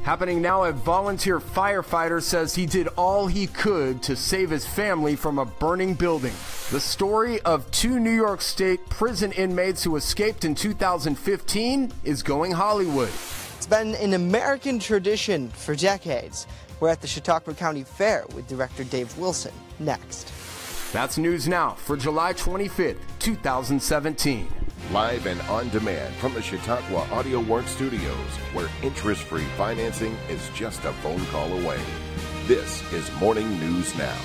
Happening now, a volunteer firefighter says he did all he could to save his family from a burning building. The story of two New York State prison inmates who escaped in 2015 is going Hollywood. It's been an American tradition for decades. We're at the Chautauqua County Fair with director Dave Wilson next. That's News Now for July 25th, 2017. Live and on demand from the Chautauqua Audio Works Studios, where interest-free financing is just a phone call away. This is Morning News Now.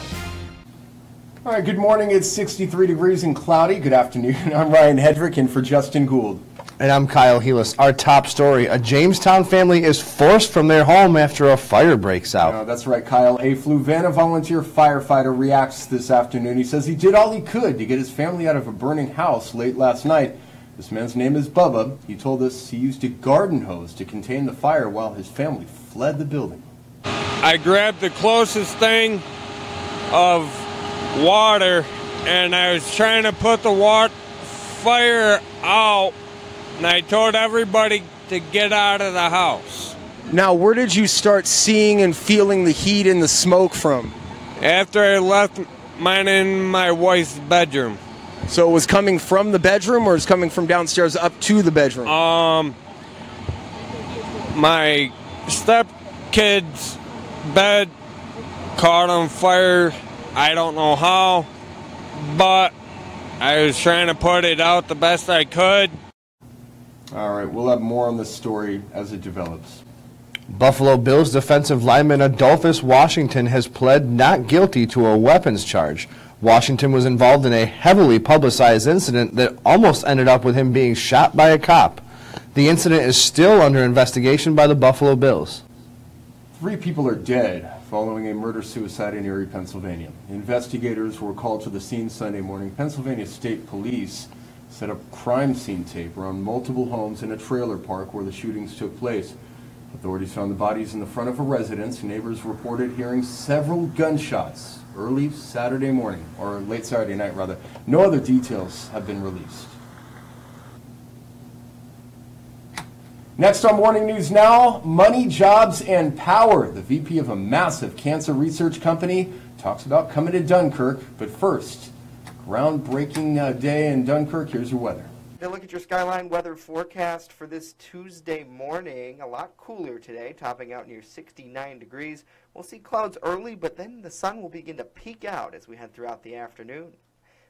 All right, good morning. It's 63 degrees and cloudy. Good afternoon. I'm Ryan Hedrick in for Justin Gould. And I'm Kyle Heelis. Our top story, a Jamestown family is forced from their home after a fire breaks out. That's right, Kyle. A Fluvanna volunteer firefighter reacts this afternoon. He says he did all he could to get his family out of a burning house late last night. This man's name is Bubba. He told us he used a garden hose to contain the fire while his family fled the building. I grabbed the closest thing of water and I was trying to put the fire out, and I told everybody to get out of the house. Now, where did you start seeing and feeling the heat and the smoke from? After I left mine in my wife's bedroom. So it was coming from the bedroom, or is coming from downstairs up to the bedroom? My stepkid's bed caught on fire. I don't know how, but I was trying to put it out the best I could. All right, we'll have more on this story as it develops. Buffalo Bills defensive lineman Adolphus Washington has pled not guilty to a weapons charge. Washington was involved in a heavily publicized incident that almost ended up with him being shot by a cop. The incident is still under investigation by the Buffalo Bills. 3 people are dead following a murder-suicide in Erie, Pennsylvania. Investigators were called to the scene Sunday morning. Pennsylvania State Police set up crime scene tape around multiple homes in a trailer park where the shootings took place. Authorities found the bodies in the front of a residence. Neighbors reported hearing several gunshots early Saturday morning, or late Saturday night rather. No other details have been released. Next on Morning News Now, money, jobs, and power. The VP of a massive cancer research company talks about coming to Dunkirk. But first, groundbreaking day in Dunkirk. Here's your weather. Now look at your Skyline weather forecast for this Tuesday morning. A lot cooler today, topping out near 69 degrees. We'll see clouds early, but then the sun will begin to peek out as we head throughout the afternoon.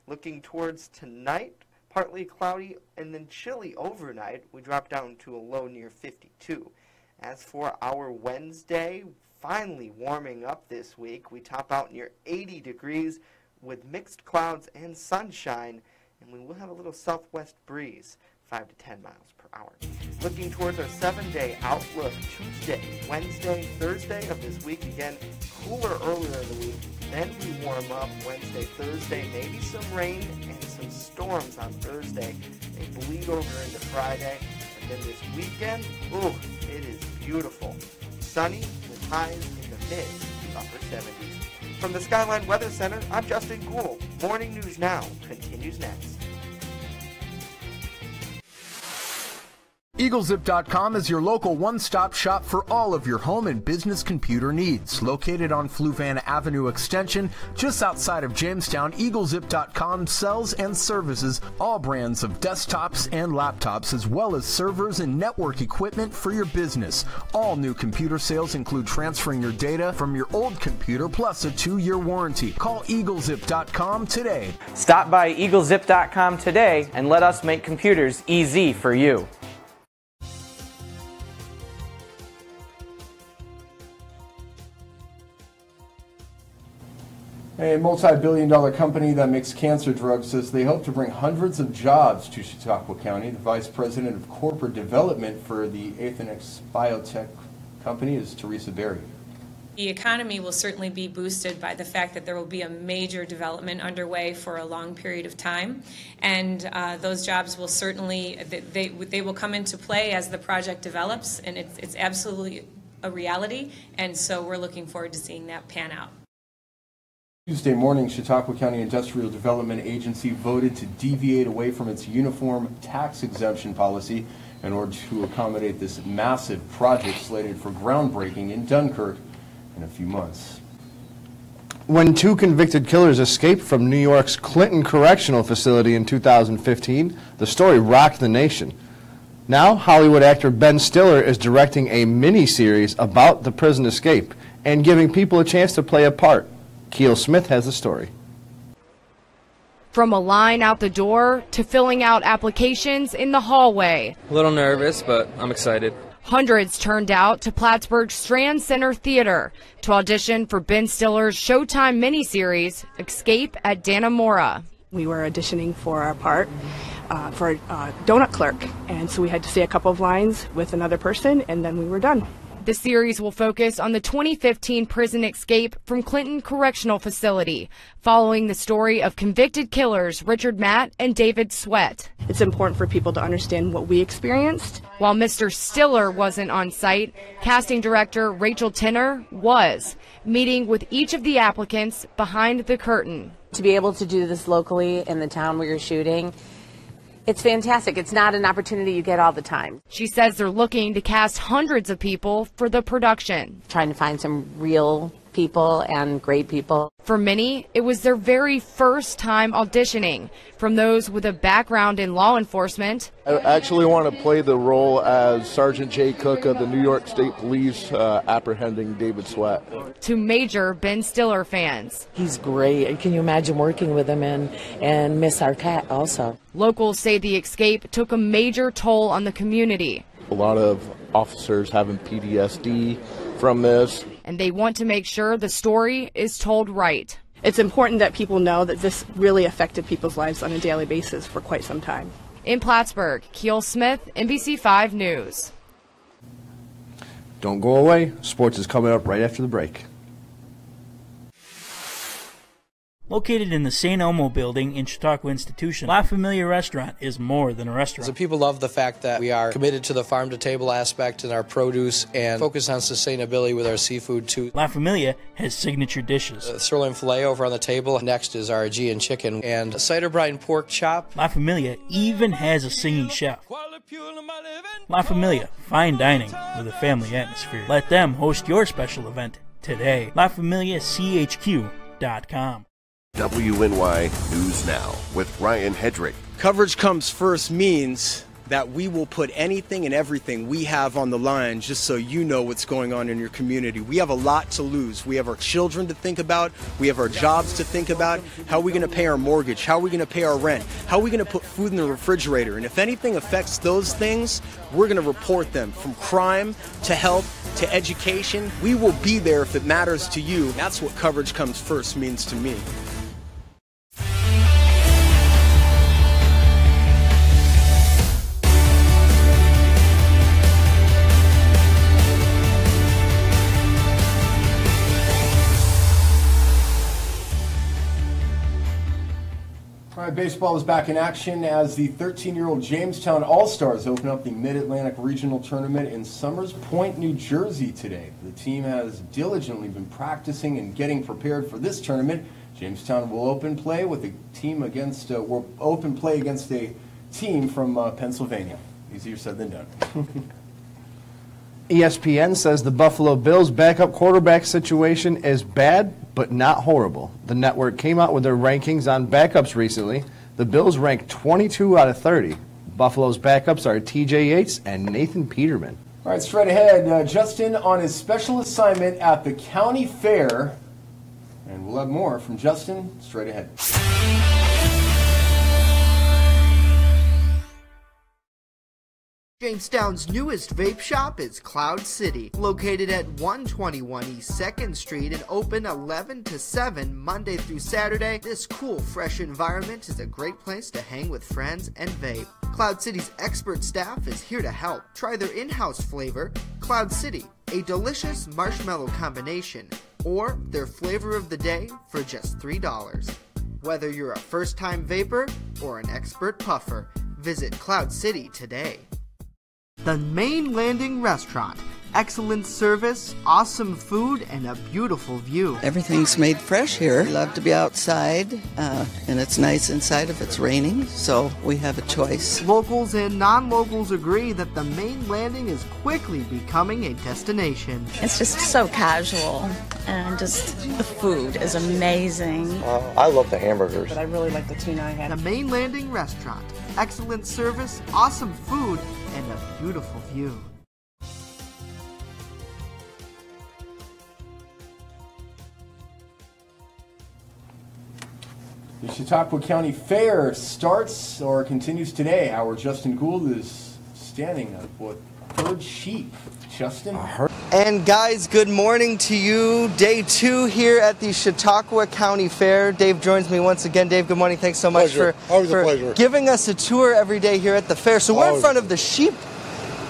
Looking towards tonight, partly cloudy and then chilly overnight. We drop down to a low near 52. As for our Wednesday, finally warming up this week. We top out near 80 degrees with mixed clouds and sunshine, and we will have a little southwest breeze, 5 to 10 miles per hour. Looking towards our 7-day outlook, Tuesday, Wednesday, Thursday of this week, again, cooler earlier in the week. Then we warm up Wednesday, Thursday, maybe some rain and some storms on Thursday. They bleed over into Friday. And then this weekend, ooh, it is beautiful. Sunny with highs in the mid to upper 70s. From the Skyline Weather Center, I'm Justin Gould. Morning News Now continues next. EagleZip.com is your local one-stop shop for all of your home and business computer needs. Located on Fluvanna Avenue Extension, just outside of Jamestown, EagleZip.com sells and services all brands of desktops and laptops, as well as servers and network equipment for your business. All new computer sales include transferring your data from your old computer plus a 2-year warranty. Call EagleZip.com today. Stop by EagleZip.com today and let us make computers easy for you. A multi-billion-dollar company that makes cancer drugs says they hope to bring hundreds of jobs to Chautauqua County. The Vice President of Corporate Development for the Athenex Biotech company is Teresa Berry. The economy will certainly be boosted by the fact that there will be a major development underway for a long period of time, and those jobs will certainly, they will come into play as the project develops, and it's absolutely a reality, and so we're looking forward to seeing that pan out. Tuesday morning, Chautauqua County Industrial Development Agency voted to deviate away from its uniform tax exemption policy in order to accommodate this massive project slated for groundbreaking in Dunkirk in a few months. When two convicted killers escaped from New York's Clinton Correctional Facility in 2015, the story rocked the nation. Now, Hollywood actor Ben Stiller is directing a mini-series about the prison escape and giving people a chance to play a part. Keel Smith has the story. From a line out the door to filling out applications in the hallway. A little nervous, but I'm excited. Hundreds turned out to Plattsburgh's Strand Center Theater to audition for Ben Stiller's Showtime miniseries, Escape at Dannemora. We were auditioning for our part for a donut clerk, and so we had to say a couple of lines with another person, and then we were done. The series will focus on the 2015 prison escape from Clinton Correctional Facility, following the story of convicted killers Richard Matt and David Sweat. It's important for people to understand what we experienced. While Mr. Stiller wasn't on site, casting director Rachel Tinner was, meeting with each of the applicants behind the curtain. To be able to do this locally in the town where you're shooting, it's fantastic. It's not an opportunity you get all the time. She says they're looking to cast hundreds of people for the production. Trying to find some real people and great people. For many, it was their very first time auditioning. From those with a background in law enforcement, I actually want to play the role as Sergeant Jay Cook of the New York State Police apprehending David Sweat. To major Ben Stiller fans. He's great. Can you imagine working with him and Miss Arquette also? Locals say the escape took a major toll on the community. A lot of officers having PTSD from this. And they want to make sure the story is told right. It's important that people know that this really affected people's lives on a daily basis for quite some time. In Plattsburgh, Keel Smith, NBC5 News. Don't go away. Sports is coming up right after the break. Located in the St. Elmo building in Chautauqua Institution, La Familia Restaurant is more than a restaurant. So people love the fact that we are committed to the farm-to-table aspect in our produce and focus on sustainability with our seafood too. La Familia has signature dishes. Sirloin filet over on the table. Next is our Aegean chicken and cider brine pork chop. La Familia even has a singing chef. La Familia, fine dining with a family atmosphere. Let them host your special event today. LaFamiliaCHQ.com. WNY News Now with Ryan Hedrick. Coverage comes first means that we will put anything and everything we have on the line just so you know what's going on in your community. We have a lot to lose. We have our children to think about. We have our jobs to think about. How are we going to pay our mortgage? How are we going to pay our rent? How are we going to put food in the refrigerator? And if anything affects those things, we're going to report them. From crime to health to education, we will be there if it matters to you. That's what coverage comes first means to me. All right, baseball is back in action as the 13-year-old Jamestown All-Stars open up the Mid-Atlantic Regional Tournament in Summers Point, New Jersey today. The team has diligently been practicing and getting prepared for this tournament. Jamestown will open play with a team against a team from Pennsylvania. Easier said than done. ESPN says the Buffalo Bills' backup quarterback situation is bad, but not horrible. The network came out with their rankings on backups recently. The Bills ranked 22 out of 30. Buffalo's backups are TJ Yates and Nathan Peterman. All right, straight ahead, Justin on his special assignment at the county fair. And we'll have more from Justin straight ahead. Jamestown's newest vape shop is Cloud City, located at 121 East 2nd Street and open 11 to 7 Monday through Saturday. This cool, fresh environment is a great place to hang with friends and vape. Cloud City's expert staff is here to help. Try their in-house flavor, Cloud City, a delicious marshmallow combination, or their flavor of the day for just $3. Whether you're a first-time vapor or an expert puffer, visit Cloud City today. The Main Landing Restaurant, Excellent service, awesome food, and a beautiful view. Everything's made fresh here. We love to be outside, and it's nice inside if it's raining, so we have a choice. Locals and non-locals agree that the main landing is quickly becoming a destination. It's just so casual, and just the food is amazing. I love the hamburgers. But I really like the tuna I had. The main landing restaurant. Excellent service, awesome food, and a beautiful view. The Chautauqua County Fair starts or continues today. Our Justin Gould is standing up with herd sheep. Justin? And guys, good morning to you. Day 2 here at the Chautauqua County Fair. Dave joins me once again. Dave, good morning. Thanks so much for giving us a tour every day here at the fair. So we're in front of the sheep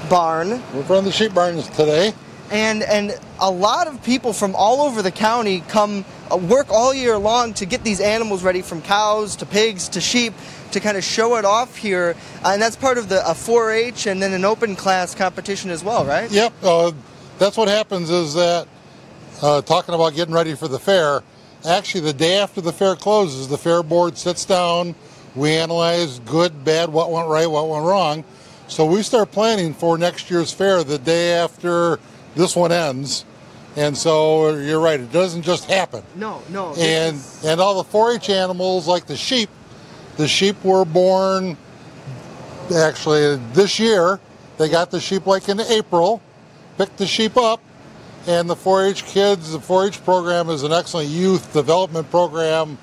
barn. We're in front of the sheep barns today. And a lot of people from all over the county come work all year long to get these animals ready, from cows to pigs to sheep, to kind of show it off here. And that's part of the 4-H and then an open class competition as well, right? Yep. That's what happens is that, talking about getting ready for the fair, actually the day after the fair closes, the fair board sits down, we analyze good, bad, what went right, what went wrong. So we start planning for next year's fair the day after this one ends. And so you're right, it doesn't just happen. No. And all the 4-H animals, like the sheep were born, actually this year. They got the sheep like in April, picked the sheep up, and the 4-H kids, the 4-H program is an excellent youth development program.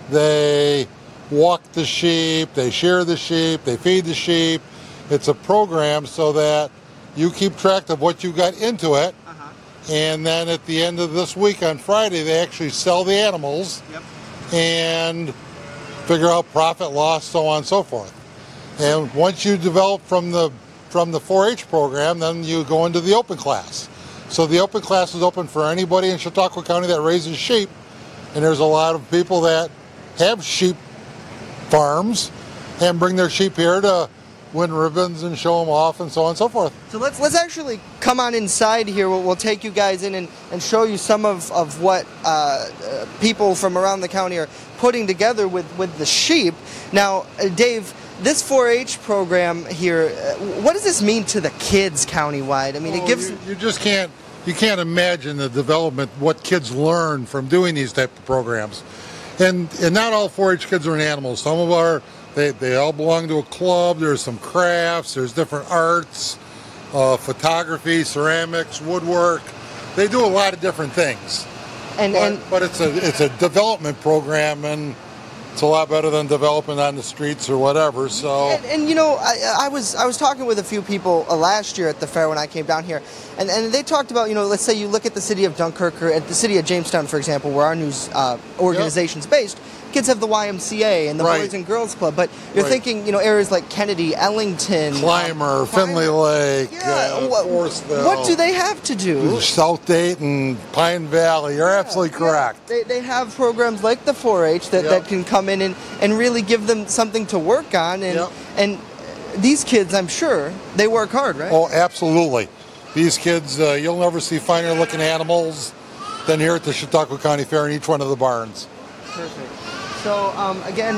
They walk the sheep, they shear the sheep, they feed the sheep. It's a program so that you keep track of what you got into it. And then at the end of this week on Friday, they actually sell the animals and figure out profit, loss, so on and so forth. And once you develop from the 4-H program, then you go into the open class. So the open class is open for anybody in Chautauqua County that raises sheep. And there's a lot of people that have sheep farms and bring their sheep here to win ribbons and show them off and so on and so forth. So let's actually come on inside here. We'll take you guys in and show you some of what people from around the county are putting together with the sheep. Now, Dave, this 4-H program here, what does this mean to the kids countywide? I mean, it gives... You can't imagine the development, what kids learn from doing these type of programs. And not all 4-H kids are in animals. Some of our... They all belong to a club. There's some crafts. There's different arts, photography, ceramics, woodwork. They do a lot of different things. But it's a development program, and it's a lot better than developing on the streets or whatever. So and you know, I was talking with a few people last year at the fair when I came down here, and they talked about, you know, let's say you look at the city of Dunkirk or at the city of Jamestown, for example, where our news organization's based. Kids have the YMCA and the Boys and Girls Club, but you're thinking, you know, areas like Kennedy, Ellington, Clymer, Finley Lake, Forestville. What do they have to do? South Dayton, Pine Valley. You're absolutely correct. They have programs like the 4-H that can come in and really give them something to work on, and these kids, I'm sure, they work hard, right? Oh, absolutely. These kids, you'll never see finer looking animals than here at the Chautauqua County Fair in each one of the barns. Perfect. So, again,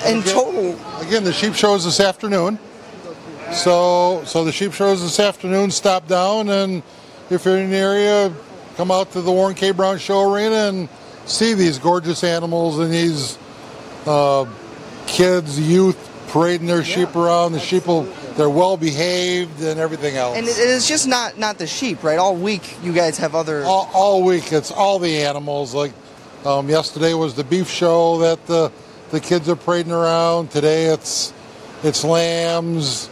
in total... Again, the sheep show is this afternoon. So the sheep show is this afternoon. Stop down, and if you're in the area, come out to the Warren K. Brown Show Arena and see these gorgeous animals and these kids, youth, parading their sheep around. The sheep, they're well behaved and everything else. And it's just not the sheep, right? All week you guys have other... All week, it's all the animals. Like yesterday was the beef show that the kids are parading around. Today it's lambs.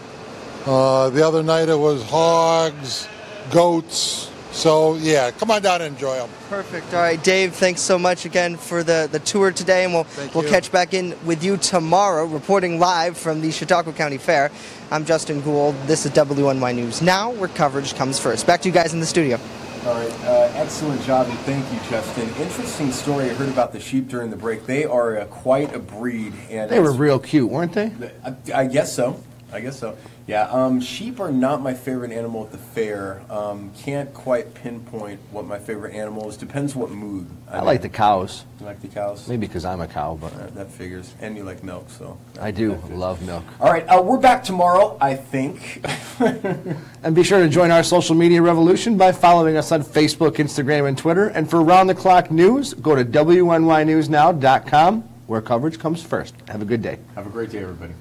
The other night it was hogs, goats. So yeah, come on down and enjoy them. Perfect. All right, Dave, thanks so much again for the tour today, and we'll catch back in with you tomorrow, reporting live from the Chautauqua County Fair. I'm Justin Gould. This is WNY News Now, where coverage comes first. Back to you guys in the studio. All right, excellent job, and thank you, Justin. Interesting story I heard about the sheep during the break. They are quite a breed. And they were real cute, weren't they? I guess so. I guess so. Yeah, sheep are not my favorite animal at the fair. Can't quite pinpoint what my favorite animal is. Depends what mood. I like the cows. You like the cows? Maybe because I'm a cow, but that figures. And you like milk, so. I do love milk. All right, we're back tomorrow, I think. And be sure to join our social media revolution by following us on Facebook, Instagram, and Twitter. And for round-the-clock news, go to WNYNewsNow.com, where coverage comes first. Have a good day. Have a great day, everybody.